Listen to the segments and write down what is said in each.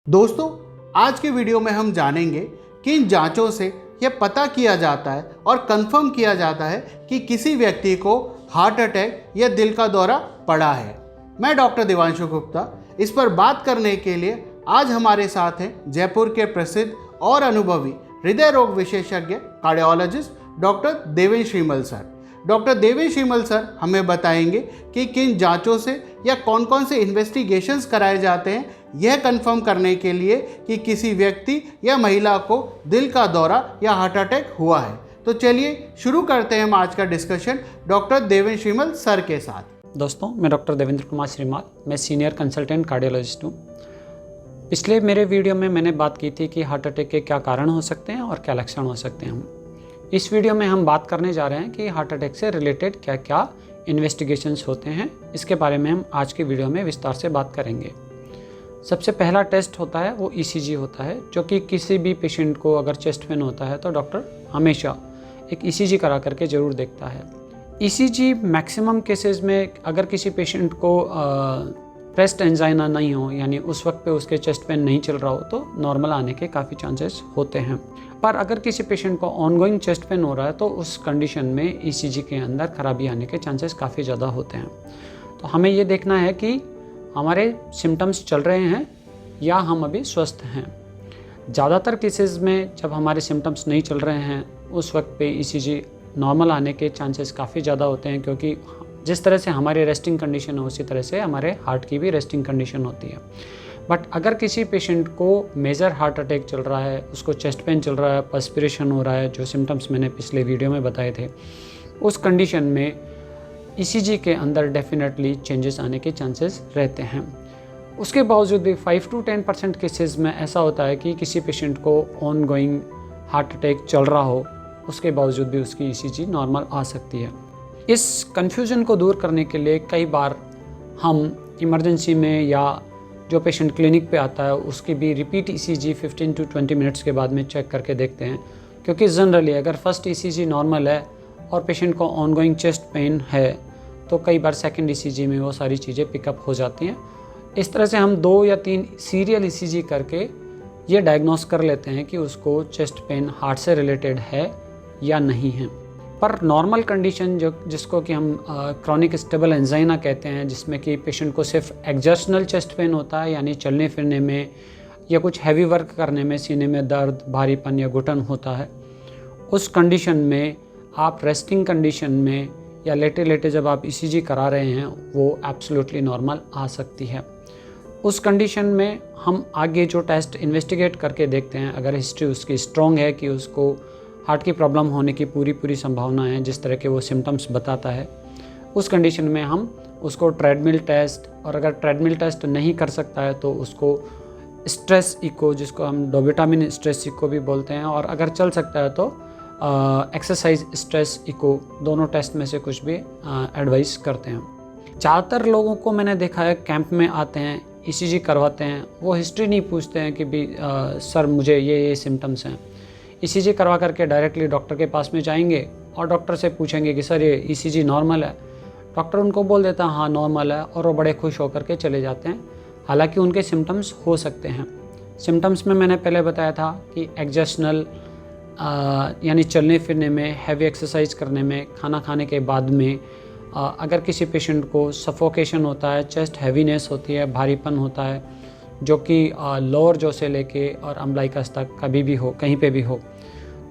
दोस्तों, आज के वीडियो में हम जानेंगे कि इन जांचों से यह पता किया जाता है और कंफर्म किया जाता है कि किसी व्यक्ति को हार्ट अटैक या दिल का दौरा पड़ा है। मैं डॉक्टर देवांशु गुप्ता। इस पर बात करने के लिए आज हमारे साथ हैं जयपुर के प्रसिद्ध और अनुभवी हृदय रोग विशेषज्ञ cardiologist doctor Devendra Shrimal sir. Doctor Devendra Shrimal sir हमें बताएंगे कि किन जांचों से या कौन कौन से इन्वेस्टिगेशंस कराए जाते हैं यह कंफर्म करने के लिए कि किसी व्यक्ति या महिला को दिल का दौरा या हार्ट अटैक हुआ है। तो चलिए शुरू करते हैं हम आज का discussion doctor Devendra Shrimal sir के साथ। दोस्तों, मैं डॉक्टर देवेंद्र कुमार श्रीमाल, मैं सीनियर कंसल्टेंट कार्डियोलॉजिस्ट हूँ। पिछले मेरे वीडियो में मैंने बात की थी कि हार्ट अटैक के क्या कारण हो सकते हैं और क्या लक्षण हो सकते हैं। इस वीडियो में हम बात करने जा रहे हैं कि हार्ट अटैक से रिलेटेड क्या क्या इन्वेस्टिगेशंस होते हैं। इसके बारे में हम आज की वीडियो में विस्तार से बात करेंगे। सबसे पहला टेस्ट होता है वो ECG होता है, जो कि किसी भी पेशेंट को अगर चेस्ट पेन होता है तो डॉक्टर हमेशा एक ECG करा करके ज़रूर देखता है। ECG मैक्सिमम केसेस में अगर किसी पेशेंट को प्रेस्ट एंजाइना नहीं हो, यानी उस वक्त पे उसके चेस्ट पेन नहीं चल रहा हो, तो नॉर्मल आने के काफ़ी चांसेस होते हैं। पर अगर किसी पेशेंट को ऑनगोइंग चेस्ट पेन हो रहा है तो उस कंडीशन में ECG के अंदर खराबी आने के चांसेस काफ़ी ज़्यादा होते हैं। तो हमें ये देखना है कि हमारे सिम्टम्स चल रहे हैं या हम अभी स्वस्थ हैं। ज़्यादातर केसेस में जब हमारे सिम्टम्स नहीं चल रहे हैं उस वक्त पे ECG नॉर्मल आने के चांसेस काफ़ी ज़्यादा होते हैं, क्योंकि जिस तरह से हमारी रेस्टिंग कंडीशन है उसी तरह से हमारे हार्ट की भी रेस्टिंग कंडीशन होती है। बट अगर किसी पेशेंट को मेजर हार्ट अटैक चल रहा है, उसको चेस्ट पेन चल रहा है, पर्स्पिरेशन हो रहा है, जो सिम्टम्स मैंने पिछले वीडियो में बताए थे, उस कंडीशन में ECG के अंदर डेफिनेटली चेंजेस आने के चांसेस रहते हैं। उसके बावजूद भी 5 to 10% केसेस में ऐसा होता है कि किसी पेशेंट को ऑन गोइंग हार्ट अटैक चल रहा हो, उसके बावजूद भी उसकी ECG नॉर्मल आ सकती है। इस कन्फ्यूज़न को दूर करने के लिए कई बार हम इमरजेंसी में या जो पेशेंट क्लिनिक पे आता है उसकी भी रिपीट ECG 15 to 20 मिनट्स के बाद में चेक करके देखते हैं, क्योंकि जनरली अगर फर्स्ट ECG नॉर्मल है और पेशेंट को ऑनगोइंग चेस्ट पेन है तो कई बार सेकंड ECG में वो सारी चीज़ें पिकअप हो जाती हैं। इस तरह से हम 2 या 3 सीरियल ECG करके ये डायग्नोस कर लेते हैं कि उसको चेस्ट पेन हार्ट से रिलेटेड है या नहीं है। पर नॉर्मल कंडीशन जिसको कि हम क्रॉनिक स्टेबल एंजाइना कहते हैं, जिसमें कि पेशेंट को सिर्फ एक्जर्शनल चेस्ट पेन होता है, यानी चलने फिरने में या कुछ हैवी वर्क करने में सीने में दर्द, भारीपन या घुटन होता है, उस कंडीशन में आप रेस्टिंग कंडीशन में या लेटे लेटे जब आप ECG करा रहे हैं वो एब्सोल्युटली नॉर्मल आ सकती है। उस कंडीशन में हम आगे जो टेस्ट इन्वेस्टिगेट करके देखते हैं, अगर हिस्ट्री उसकी स्ट्रॉन्ग है कि उसको हार्ट की प्रॉब्लम होने की पूरी संभावना है जिस तरह के वो सिम्टम्स बताता है, उस कंडीशन में हम उसको ट्रेडमिल टेस्ट, और अगर ट्रेडमिल टेस्ट नहीं कर सकता है तो उसको स्ट्रेस इको, जिसको हम डोबेटामिन स्ट्रेस इको भी बोलते हैं, और अगर चल सकता है तो एक्सरसाइज स्ट्रेस इको, दोनों टेस्ट में से कुछ भी एडवाइस करते हैं। ज़्यादातर लोगों को मैंने देखा है कैंप में आते हैं, ECG करवाते हैं, वो हिस्ट्री नहीं पूछते हैं कि भी सर मुझे ये सिम्टम्स हैं। ECG करवा करके डायरेक्टली डॉक्टर के पास में जाएंगे और डॉक्टर से पूछेंगे कि सर ये ECG नॉर्मल है। डॉक्टर उनको बोल देता है हाँ नॉर्मल है, और वो बड़े खुश होकर के चले जाते हैं। हालांकि उनके सिम्टम्स हो सकते हैं। सिम्टम्स में मैंने पहले बताया था कि एक्जर्शनल यानी चलने फिरने में, हैवी एक्सरसाइज करने में, खाना खाने के बाद में अगर किसी पेशेंट को सफोकेशन होता है, चेस्ट हैवीनेस होती है, भारीपन होता है, जो कि लोअर जो से लेके और अम्बलाइकस तक कभी भी हो, कहीं पे भी हो,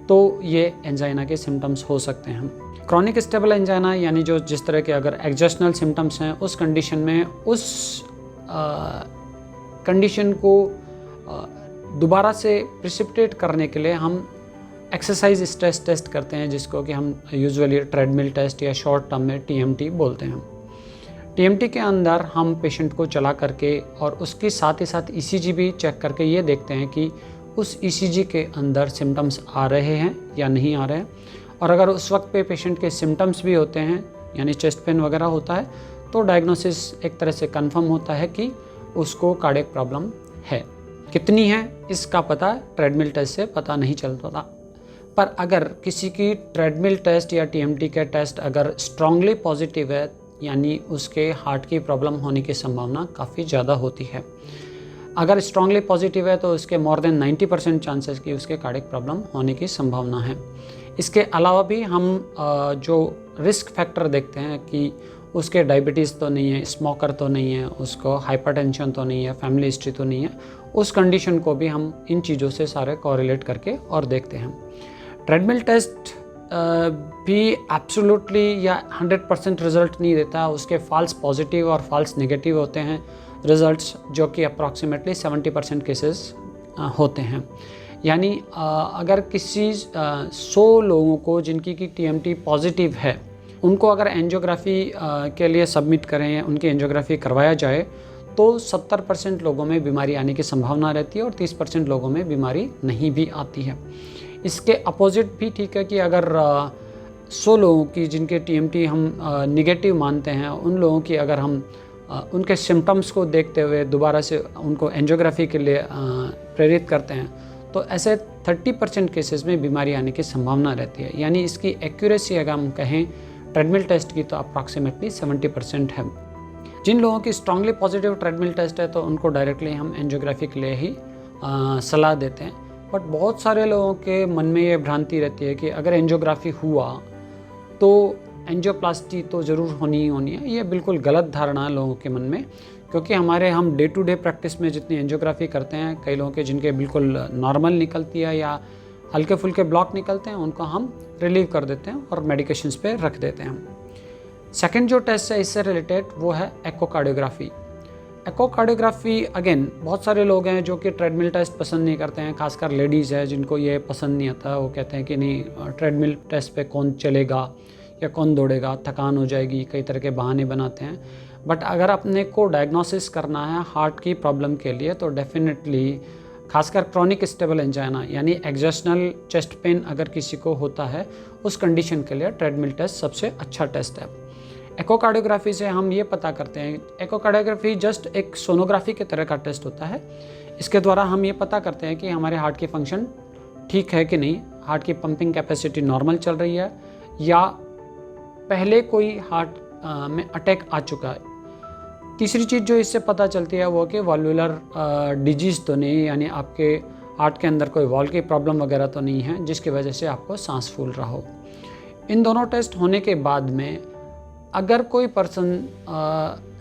तो ये एंजाइना के सिम्टम्स हो सकते हैं। क्रॉनिक स्टेबल एंजाइना यानी जो जिस तरह के अगर एक्जर्शनल सिम्टम्स हैं, उस कंडीशन में उस कंडीशन को दोबारा से प्रिसिपिटेट करने के लिए हम एक्सरसाइज स्ट्रेस टेस्ट करते हैं, जिसको कि हम यूजुअली ट्रेडमिल टेस्ट या शॉर्ट टर्म में TMT बोलते हैं। TMT के अंदर हम पेशेंट को चला करके और उसके साथ ही साथ ECG भी चेक करके ये देखते हैं कि उस ECG के अंदर सिम्टम्स आ रहे हैं या नहीं आ रहे हैं, और अगर उस वक्त पे पेशेंट के सिम्टम्स भी होते हैं यानी चेस्ट पेन वगैरह होता है तो डायग्नोसिस एक तरह से कंफर्म होता है कि उसको कार्डियक प्रॉब्लम है। कितनी है इसका पता ट्रेडमिल टेस्ट से पता नहीं चलता, पर अगर किसी की ट्रेडमिल टेस्ट या TMT का टेस्ट अगर स्ट्रांगली पॉजिटिव है, यानी उसके हार्ट की प्रॉब्लम होने की संभावना काफ़ी ज़्यादा होती है। अगर स्ट्रांगली पॉजिटिव है तो उसके मोर देन 90% चांसेस कि उसके कार्डियक प्रॉब्लम होने की संभावना है। इसके अलावा भी हम जो रिस्क फैक्टर देखते हैं कि उसके डायबिटीज़ तो नहीं है, स्मोकर तो नहीं है, उसको हाइपरटेंशन तो नहीं है, फैमिली हिस्ट्री तो नहीं है, उस कंडीशन को भी हम इन चीज़ों से सारे कोरिलेट करके और देखते हैं। ट्रेडमिल टेस्ट भी एब्सोल्युटली या 100% रिजल्ट नहीं देता, उसके फॉल्स पॉजिटिव और फॉल्स नेगेटिव होते हैं रिजल्ट्स, जो कि अप्रॉक्सीमेटली 70% केसेस होते हैं। यानी अगर किसी 100 लोगों को जिनकी की TMT पॉजिटिव है, उनको अगर एंजियोग्राफी के लिए सबमिट करें, उनकी एंजियोग्राफी करवाया जाए, तो 70% लोगों में बीमारी आने की संभावना रहती है और 30% लोगों में बीमारी नहीं भी आती है। इसके अपोजिट भी ठीक है कि अगर 100 लोगों की जिनके TMT हम निगेटिव मानते हैं, उन लोगों की अगर हम उनके सिम्टम्स को देखते हुए दोबारा से उनको एंजियोग्राफी के लिए प्रेरित करते हैं, तो ऐसे 30% केसेस में बीमारी आने की संभावना रहती है। यानी इसकी एक्यूरेसी अगर हम कहें ट्रेडमिल टेस्ट की तो अप्रॉक्सीमेटली 70% है। जिन लोगों की स्ट्रांगली पॉजिटिव ट्रेडमिल टेस्ट है तो उनको डायरेक्टली हम एंजियोग्राफी के लिए ही सलाह देते हैं। बट बहुत सारे लोगों के मन में ये भ्रांति रहती है कि अगर एंजियोग्राफी हुआ तो एंजियोप्लास्टी तो ज़रूर होनी ही होनी है। ये बिल्कुल गलत धारणा है लोगों के मन में, क्योंकि हम डे टू डे प्रैक्टिस में जितनी एंजियोग्राफी करते हैं, कई लोगों के जिनके बिल्कुल नॉर्मल निकलती है या हल्के फुल्के ब्लॉक निकलते हैं, उनको हम रिलीव कर देते हैं और मेडिकेशंस पे रख देते हैं। सेकंड जो टेस्ट है इससे रिलेटेड वो है एकोकार्डियोग्राफी। एकोकार्डियोग्राफी अगेन बहुत सारे लोग हैं जो कि ट्रेडमिल टेस्ट पसंद नहीं करते हैं, खासकर लेडीज़ है जिनको ये पसंद नहीं आता। वो कहते हैं कि नहीं, ट्रेडमिल टेस्ट पे कौन चलेगा या कौन दौड़ेगा, थकान हो जाएगी, कई तरह के बहाने बनाते हैं। बट अगर अपने को डायग्नोसिस करना है हार्ट की प्रॉब्लम के लिए तो डेफिनेटली खासकर क्रॉनिक स्टेबल एंजाइना यानी एक्सर्शनल चेस्ट पेन अगर किसी को होता है, उस कंडीशन के लिए ट्रेडमिल टेस्ट सबसे अच्छा टेस्ट है। एकोकार्डियोग्राफी से हम ये पता करते हैं, एकोकार्डियोग्राफी जस्ट एक सोनोग्राफी के तरह का टेस्ट होता है। इसके द्वारा हम ये पता करते हैं कि हमारे हार्ट की फंक्शन ठीक है कि नहीं, हार्ट की पंपिंग कैपेसिटी नॉर्मल चल रही है या पहले कोई हार्ट में अटैक आ चुका है। तीसरी चीज़ जो इससे पता चलती है वो कि वॉल्वुलर डिजीज़ तो नहीं, यानी आपके हार्ट के अंदर कोई वॉल्व की प्रॉब्लम वगैरह तो नहीं है जिसकी वजह से आपको सांस फूल रहा हो। इन दोनों टेस्ट होने के बाद में अगर कोई पर्सन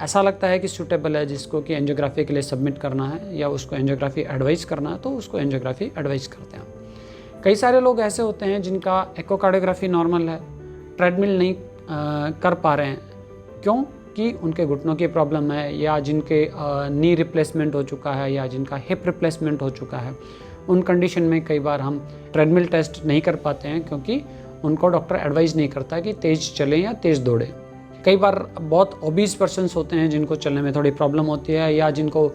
ऐसा लगता है कि सूटेबल है जिसको कि एंजियोग्राफी के लिए सबमिट करना है या उसको एंजियोग्राफी एडवाइस करना है, तो उसको एंजियोग्राफी एडवाइस करते हैं। कई सारे लोग ऐसे होते हैं जिनका एकोकार्डियोग्राफी नॉर्मल है, ट्रेडमिल नहीं कर पा रहे हैं, क्यों कि उनके घुटनों की प्रॉब्लम है या जिनके नी रिप्लेसमेंट हो चुका है या जिनका हिप रिप्लेसमेंट हो चुका है। उन कंडीशन में कई बार हम ट्रेडमिल टेस्ट नहीं कर पाते हैं क्योंकि उनको डॉक्टर एडवाइस नहीं करता कि तेज़ चलें या तेज़ दौड़ें। कई बार बहुत ओबीज पर्सन्स होते हैं जिनको चलने में थोड़ी प्रॉब्लम होती है या जिनको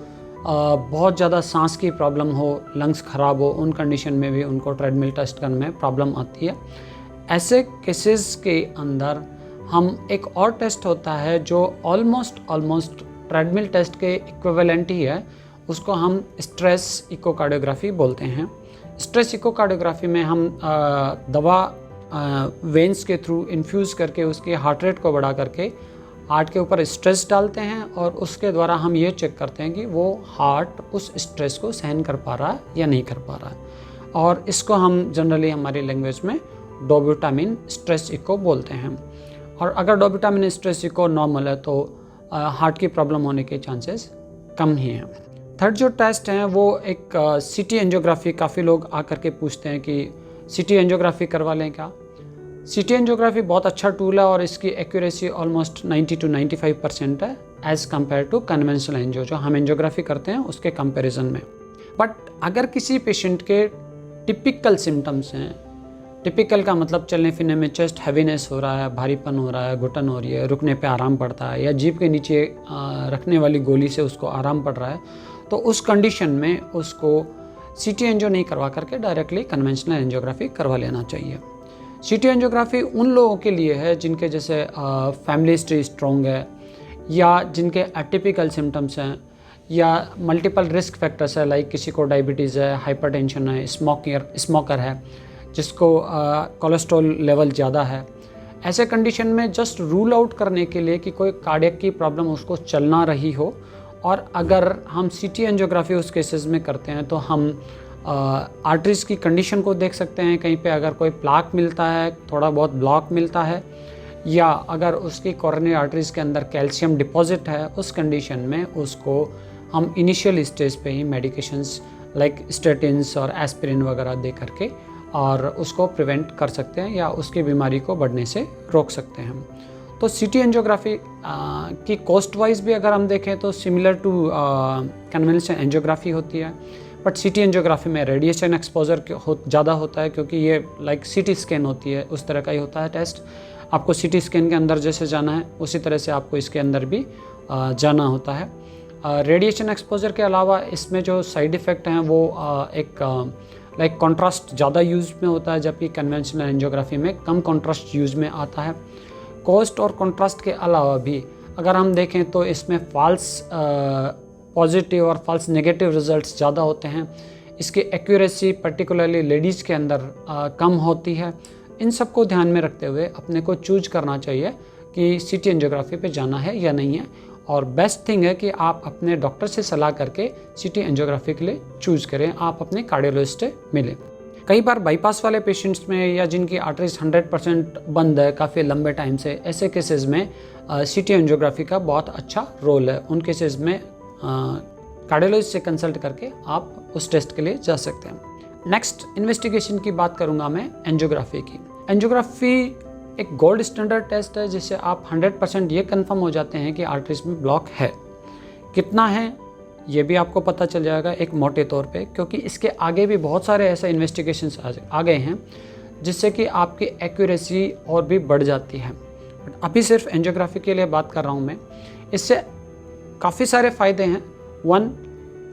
बहुत ज़्यादा सांस की प्रॉब्लम हो, लंग्स ख़राब हो, उन कंडीशन में भी उनको ट्रेडमिल टेस्ट करने में प्रॉब्लम आती है। ऐसे केसेस के अंदर हम एक और टेस्ट होता है जो ऑलमोस्ट ट्रेडमिल टेस्ट के इक्विवेलेंट ही है, उसको हम स्ट्रेस इकोकार्डियोग्राफी बोलते हैं। स्ट्रेस इकोकार्डियोग्राफी में हम दवा वेंस के थ्रू इन्फ्यूज़ करके उसके हार्ट रेट को बढ़ा करके हार्ट के ऊपर स्ट्रेस डालते हैं और उसके द्वारा हम ये चेक करते हैं कि वो हार्ट उस स्ट्रेस को सहन कर पा रहा है या नहीं कर पा रहा है। और इसको हम जनरली हमारी लैंग्वेज में डोब्यूटामिन स्ट्रेस इको बोलते हैं। और अगर डोब्यूटामिन स्ट्रेस इको नॉर्मल है तो हार्ट की प्रॉब्लम होने के चांसेस कम ही हैं। थर्ड जो टेस्ट हैं वो एक सिटी एंजियोग्राफी। काफ़ी लोग आकर के पूछते हैं कि सिटी एंजियोग्राफी करवा लें क्या। सिटी एंजियोग्राफी बहुत अच्छा टूल है और इसकी एक्यूरेसी ऑलमोस्ट 90 to 95% है as compare to conventional angio जो हम एंजियोग्राफी करते हैं उसके कंपैरिजन में। बट अगर किसी पेशेंट के टिपिकल सिम्टम्स हैं, टिपिकल का मतलब चलने फिरने में चेस्ट हैवीनेस हो रहा है, भारीपन हो रहा है, घुटन हो रही है, रुकने पे आराम पड़ता है या जीभ के नीचे रखने वाली गोली से उसको आराम पड़ रहा है, तो उस कंडीशन में उसको सिटी एंजियो नहीं करवा करके डायरेक्टली कन्वेंशनल एंजियोग्राफी करवा लेना चाहिए। सिटी एंजियोग्राफी उन लोगों के लिए है जिनके जैसे फैमिली हिस्ट्री स्ट्रॉन्ग है या जिनके एटिपिकल सिम्टम्स हैं या मल्टीपल रिस्क फैक्टर्स है, लाइक किसी को डायबिटीज़ है, हाइपरटेंशन है, स्मोकर है, जिसको कोलेस्ट्रॉल लेवल ज़्यादा है। ऐसे कंडीशन में जस्ट रूल आउट करने के लिए कि कोई कार्डियक की प्रॉब्लम उसको चल ना रही हो, और अगर हम सीटी एंजियोग्राफी उस केसेस में करते हैं तो हम आर्टरीज की कंडीशन को देख सकते हैं। कहीं पे अगर कोई प्लाक मिलता है, थोड़ा बहुत ब्लॉक मिलता है, या अगर उसकी कोरोनरी आर्टरीज के अंदर कैल्शियम डिपॉजिट है, उस कंडीशन में उसको हम इनिशियल स्टेज पे ही मेडिकेशंस लाइक स्टेटिन्स और एस्पिरिन वगैरह दे करके और उसको प्रिवेंट कर सकते हैं या उसकी बीमारी को बढ़ने से रोक सकते हैं। तो सीटी एंजियोग्राफी की कॉस्ट वाइज भी अगर हम देखें तो सिमिलर टू कन्वेंशनल एंजियोग्राफी होती है, बट सीटी एंजियोग्राफी में रेडिएशन एक्सपोजर ज़्यादा होता है, क्योंकि ये लाइक सीटी स्कैन होती है, उस तरह का ही होता है टेस्ट। आपको सीटी स्कैन के अंदर जैसे जाना है उसी तरह से आपको इसके अंदर भी जाना होता है। रेडिएशन एक्सपोजर के अलावा इसमें जो साइड इफ़ेक्ट हैं वो एक लाइक कॉन्ट्रास्ट ज़्यादा यूज़ में होता है, जबकि कन्वेंशनल एंजियोग्राफी में कम कॉन्ट्रास्ट यूज़ में आता है। कॉस्ट और कॉन्ट्रास्ट के अलावा भी अगर हम देखें तो इसमें फॉल्स पॉजिटिव और फॉल्स नेगेटिव रिजल्ट्स ज़्यादा होते हैं। इसकी एक्यूरेसी पर्टिकुलरली लेडीज़ के अंदर कम होती है। इन सब को ध्यान में रखते हुए अपने को चूज करना चाहिए कि सीटी एंजियोग्राफी पे जाना है या नहीं है, और बेस्ट थिंग है कि आप अपने डॉक्टर से सलाह करके सीटी एंजियोग्राफी के लिए चूज करें, आप अपने कार्डियोलॉजिस्ट से मिलें। कई बार बाईपास वाले पेशेंट्स में या जिनकी आर्टरीज 100% बंद है काफ़ी लंबे टाइम से, ऐसे केसेस में सीटी एंजियोग्राफी का बहुत अच्छा रोल है। उन केसेस में कार्डियोलॉजिस्ट से कंसल्ट करके आप उस टेस्ट के लिए जा सकते हैं। नेक्स्ट इन्वेस्टिगेशन की बात करूंगा मैं एंजियोग्राफी की। एंजियोग्राफी एक गोल्ड स्टैंडर्ड टेस्ट है जिससे आप 100% ये कंफर्म हो जाते हैं कि आर्टरीज में ब्लॉक है। कितना है ये भी आपको पता चल जाएगा एक मोटे तौर पे, क्योंकि इसके आगे भी बहुत सारे ऐसे इन्वेस्टिगेशंस आ गए हैं जिससे कि आपकी एक्यूरेसी और भी बढ़ जाती है। बट अभी सिर्फ एंजियोग्राफी के लिए बात कर रहा हूँ मैं। इससे काफ़ी सारे फ़ायदे हैं। वन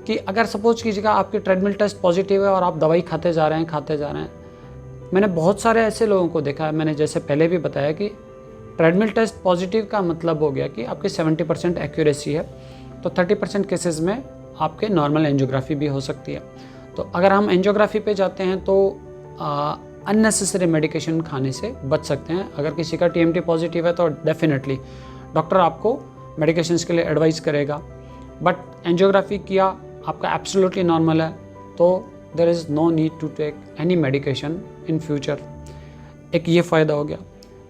कि अगर सपोज कीजिएगा आपकी ट्रेडमिल टेस्ट पॉजिटिव है और आप दवाई खाते जा रहे हैं। मैंने बहुत सारे ऐसे लोगों को देखा है, मैंने जैसे पहले भी बताया कि ट्रेडमिल टेस्ट पॉजिटिव का मतलब हो गया कि आपकी 70% एक्यूरेसी है, तो 30% केसेस में आपके नॉर्मल एंजियोग्राफी भी हो सकती है। तो अगर हम एंजियोग्राफी पे जाते हैं तो अननेसेसरी मेडिकेशन खाने से बच सकते हैं। अगर किसी का TMT पॉजिटिव है तो डेफिनेटली डॉक्टर आपको मेडिकेशंस के लिए एडवाइस करेगा, बट एंजियोग्राफी किया आपका एब्सोल्युटली नॉर्मल है तो there is no need to take any medication in future. एक ये फ़ायदा हो गया।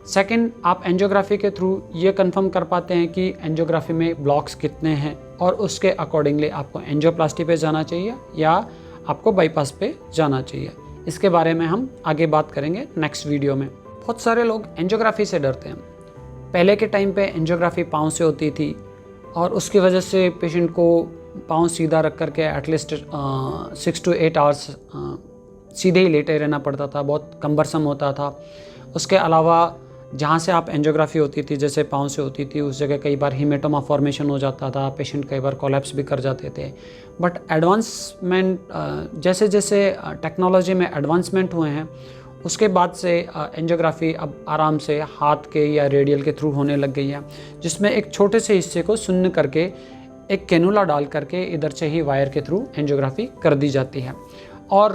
सेकंड, आप एंजियोग्राफी के थ्रू ये कंफर्म कर पाते हैं कि एंजियोग्राफी में ब्लॉक्स कितने हैं और उसके अकॉर्डिंगली आपको एंजियोप्लास्टी पे जाना चाहिए या आपको बाईपास पे जाना चाहिए। इसके बारे में हम आगे बात करेंगे नेक्स्ट वीडियो में। बहुत सारे लोग एंजियोग्राफी से डरते हैं। पहले के टाइम पे एंजियोग्राफी पाँव से होती थी और उसकी वजह से पेशेंट को पाँव सीधा रख करके एटलीस्ट 6 to 8 आवर्स सीधे ही लेटे रहना पड़ता था, बहुत कम्बरसम होता था। उसके अलावा जहाँ से आप एंजियोग्राफी होती थी, जैसे पाँव से होती थी, उस जगह कई बार हीमेटोमा फॉर्मेशन हो जाता था, पेशेंट कई बार कोलैप्स भी कर जाते थे। बट एडवांसमेंट जैसे जैसे टेक्नोलॉजी में एडवांसमेंट हुए हैं उसके बाद से एंजियोग्राफी अब आराम से हाथ के या रेडियल के थ्रू होने लग गई है, जिसमें एक छोटे से हिस्से को शून्य करके एक कैनुला डाल करके इधर से ही वायर के थ्रू एंजियोग्राफी कर दी जाती है। और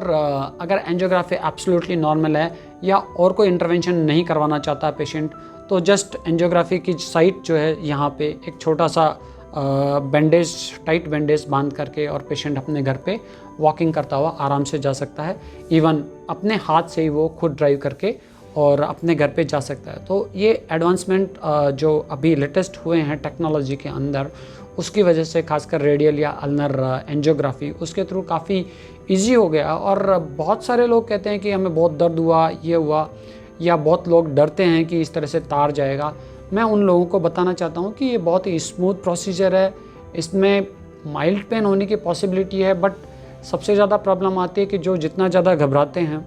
अगर एंजियोग्राफी एब्सोल्युटली नॉर्मल है या और कोई इंटरवेंशन नहीं करवाना चाहता पेशेंट, तो जस्ट एंजियोग्राफी की साइट जो है यहाँ पे एक छोटा सा बैंडेज, टाइट बैंडेज बांध करके और पेशेंट अपने घर पे वॉकिंग करता हुआ आराम से जा सकता है। इवन अपने हाथ से ही वो खुद ड्राइव करके और अपने घर पे जा सकता है। तो ये एडवांसमेंट जो अभी लेटेस्ट हुए हैं टेक्नोलॉजी के अंदर, उसकी वजह से खासकर रेडियल या अल्नर एंजियोग्राफी उसके थ्रू काफ़ी इजी हो गया। और बहुत सारे लोग कहते हैं कि हमें बहुत दर्द हुआ, ये हुआ, या बहुत लोग डरते हैं कि इस तरह से तार जाएगा। मैं उन लोगों को बताना चाहता हूँ कि ये बहुत ही स्मूथ प्रोसीजर है। इसमें माइल्ड पेन होने की पॉसिबिलिटी है, बट सबसे ज़्यादा प्रॉब्लम आती है कि जो जितना ज़्यादा घबराते हैं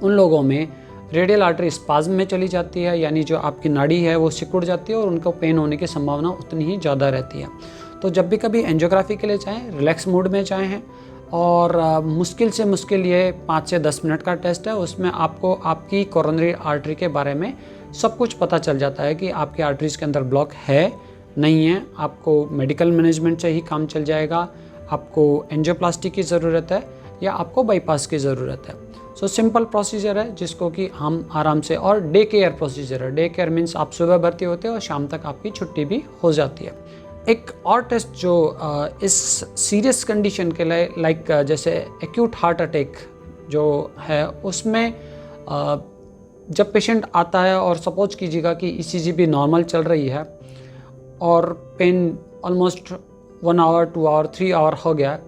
उन लोगों में रेडियल आर्टरी स्पाज्म में चली जाती है, यानी जो आपकी नाड़ी है वो सिकुड़ जाती है और उनको पेन होने की संभावना उतनी ही ज़्यादा रहती है। तो जब भी कभी एंजियोग्राफी के लिए चाहें, रिलैक्स मूड में चाहें, और मुश्किल से मुश्किल ये 5 से 10 मिनट का टेस्ट है। उसमें आपको आपकी कोरोनरी आर्टरी के बारे में सब कुछ पता चल जाता है कि आपके आर्टरीज के अंदर ब्लॉक है नहीं है। आपको मेडिकल मैनेजमेंट से ही काम चल जाएगा, आपको एंजियोप्लास्टी की ज़रूरत है या आपको बाईपास की ज़रूरत है। सो सिंपल प्रोसीजर है जिसको कि हम आराम से, और डे केयर प्रोसीजर है। डे केयर मीन्स आप सुबह भर्ती होते हो और शाम तक आपकी छुट्टी भी हो जाती है। एक और टेस्ट जो इस सीरियस कंडीशन के लिए लाइक जैसे एक्यूट हार्ट अटैक जो है उसमें जब पेशेंट आता है और सपोज कीजिएगा कि ईसीजी भी नॉर्मल चल रही है और pain almost 1 hour 2 hour 3 hour हो गया,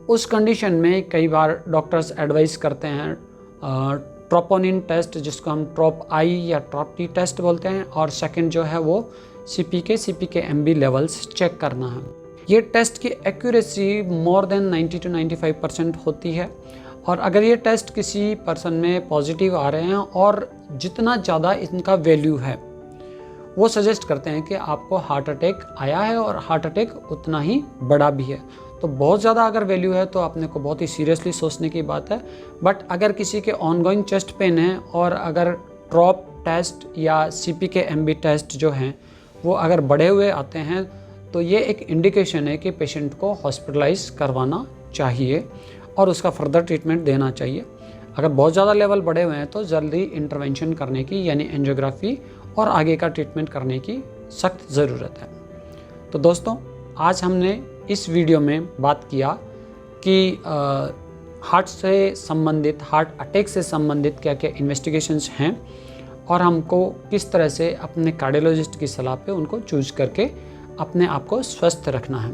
उस कंडीशन में कई बार डॉक्टर्स एडवाइस करते हैं ट्रोपोनिन टेस्ट जिसको हम ट्रॉप आई या ट्रॉप टी टेस्ट बोलते हैं, और सेकंड जो है वो CPK MB लेवल्स चेक करना है। ये टेस्ट की एक्यूरेसी मोर देन 90 to 95% होती है, और अगर ये टेस्ट किसी पर्सन में पॉजिटिव आ रहे हैं और जितना ज़्यादा इनका वैल्यू है वो सजेस्ट करते हैं कि आपको हार्ट अटैक आया है और हार्ट अटैक उतना ही बड़ा भी है। तो बहुत ज़्यादा अगर वैल्यू है तो अपने को बहुत ही सीरियसली सोचने की बात है। बट अगर किसी के ऑनगोइंग चेस्ट पेन है और अगर ट्रॉप टेस्ट या CPK MB टेस्ट जो हैं वो अगर बढ़े हुए आते हैं तो ये एक इंडिकेशन है कि पेशेंट को हॉस्पिटलाइज करवाना चाहिए और उसका फर्दर ट्रीटमेंट देना चाहिए। अगर बहुत ज़्यादा लेवल बढ़े हुए हैं तो जल्दी इंटरवेंशन करने की यानी एंजियोग्राफी और आगे का ट्रीटमेंट करने की सख्त ज़रूरत है। तो दोस्तों, आज हमने इस वीडियो में बात किया कि हार्ट से संबंधित, हार्ट अटैक से संबंधित क्या क्या इन्वेस्टिगेशंस हैं और हमको किस तरह से अपने कार्डियोलॉजिस्ट की सलाह पे उनको चूज करके अपने आप को स्वस्थ रखना है।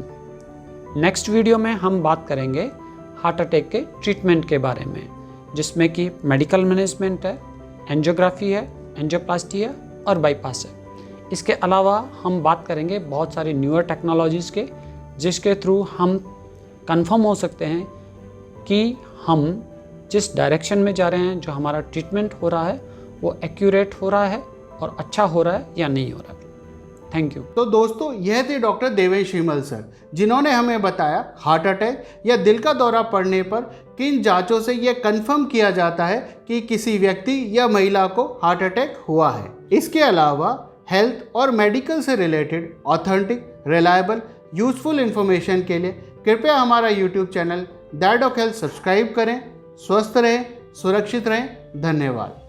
नेक्स्ट वीडियो में हम बात करेंगे हार्ट अटैक के ट्रीटमेंट के बारे में, जिसमें कि मेडिकल मैनेजमेंट है, एंजियोग्राफी है, एंजियोप्लास्टी है और बाईपास है। इसके अलावा हम बात करेंगे बहुत सारी न्यूअर टेक्नोलॉजीज़ के, जिसके थ्रू हम कंफर्म हो सकते हैं कि हम जिस डायरेक्शन में जा रहे हैं, जो हमारा ट्रीटमेंट हो रहा है वो एक्यूरेट हो रहा है और अच्छा हो रहा है या नहीं हो रहा है। Thank you. तो दोस्तों, यह थे डॉक्टर देवेश हिमल सर, जिन्होंने हमें बताया हार्ट अटैक या दिल का दौरा पड़ने पर किन जांचों से यह कंफर्म किया जाता है कि किसी व्यक्ति या महिला को हार्ट अटैक हुआ है। इसके अलावा हेल्थ और मेडिकल से related authentic, reliable, useful information के लिए कृपया हमारा YouTube channel That Doc Health subscribe करें। स्वस्थ रहें, सुरक्षित रहें। धन्यवाद।